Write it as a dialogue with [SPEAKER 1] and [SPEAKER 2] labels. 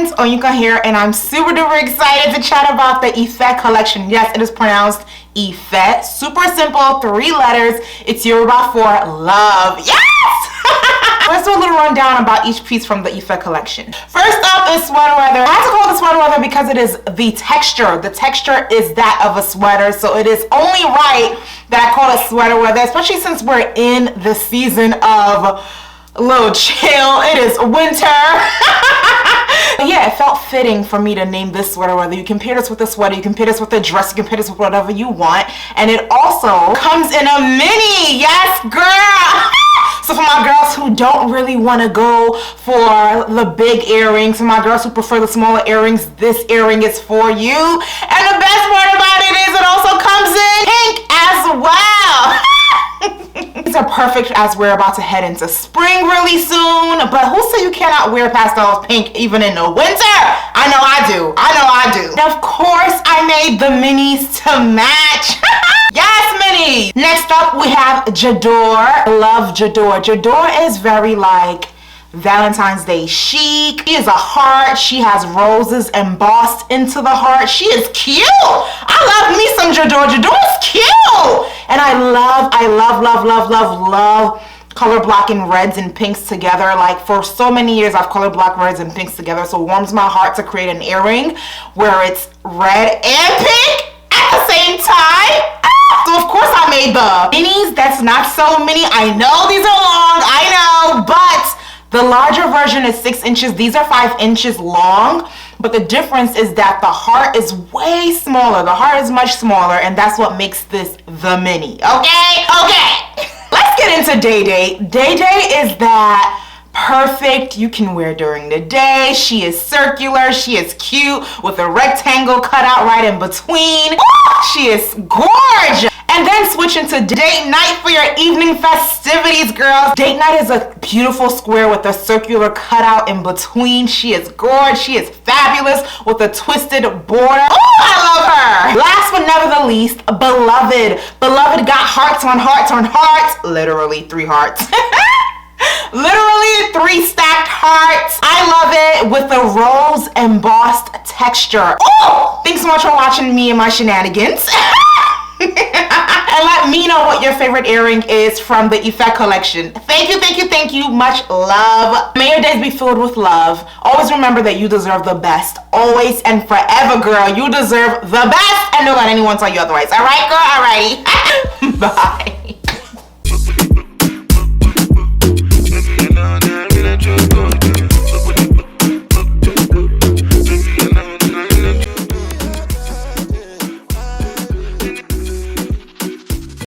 [SPEAKER 1] friends, Oyinkan here, and I'm super duper excited to chat about the Ife collection. Yes, it is pronounced Ife. Super simple, 3 letters. It's Yoruba for love. Yes! Let's do a little rundown about each piece from the Ife collection. First up is sweater weather. I had to call it sweater weather because it is the texture. The texture is that of a sweater, so it is only right that I call it sweater weather, especially since we're in the season of a little chill. It is winter. Yeah, it felt fitting for me to name this sweater weather. You can pair this with a sweater, you can pair this with a dress, you can pair this with whatever you want. And it also comes in a mini. Yes, girl. So for my girls who don't really want to go for the big earrings, for my girls who prefer the smaller earrings, this earring is for you. And the best part about it is it also comes in pink as well. These are perfect as we're about to head into spring really soon. But who said you cannot wear pastels pink even in the winter? I know I do. I know I do. And of course, I made the minis to match. Yes, mini. Next up, we have J'adore. Love J'adore. J'adore is very like Valentine's Day chic. She is a heart. She has roses embossed into the heart. She is cute. I love me some J'adore. J'adore is cute. And I love color blocking reds and pinks together. Like for so many years I've color blocked reds and pinks together, so it warms my heart to create an earring where it's red and pink at the same time. So of course I made the minis. That's not so many. I know these are long, I know, but the larger version is 6 inches. These are 5 inches long, but the difference is that the heart is way smaller. The heart is much smaller, and that's what makes this the mini. Okay? Okay. Let's get into Day Day. Day Day is that perfect you can wear during the day. She is circular. She is cute with a rectangle cut out right in between. She is gorgeous. And then switch into date night for your evening festivities, girls. Date night is a beautiful square with a circular cutout in between. She is gorgeous. She is fabulous with a twisted border. Oh, I love her. Last but never the least, Beloved. Beloved got hearts on hearts on hearts. Literally 3 hearts. Literally 3 stacked hearts. I love it with a rose embossed texture. Oh, thanks so much for watching me and my shenanigans. And let me know what your favorite earring is from the Ife collection. Thank you, thank you, thank you. Much love. May your days be filled with love. Always remember that you deserve the best. Always and forever, girl. You deserve the best. And don't let anyone tell you otherwise. All right, girl? All righty. Bye.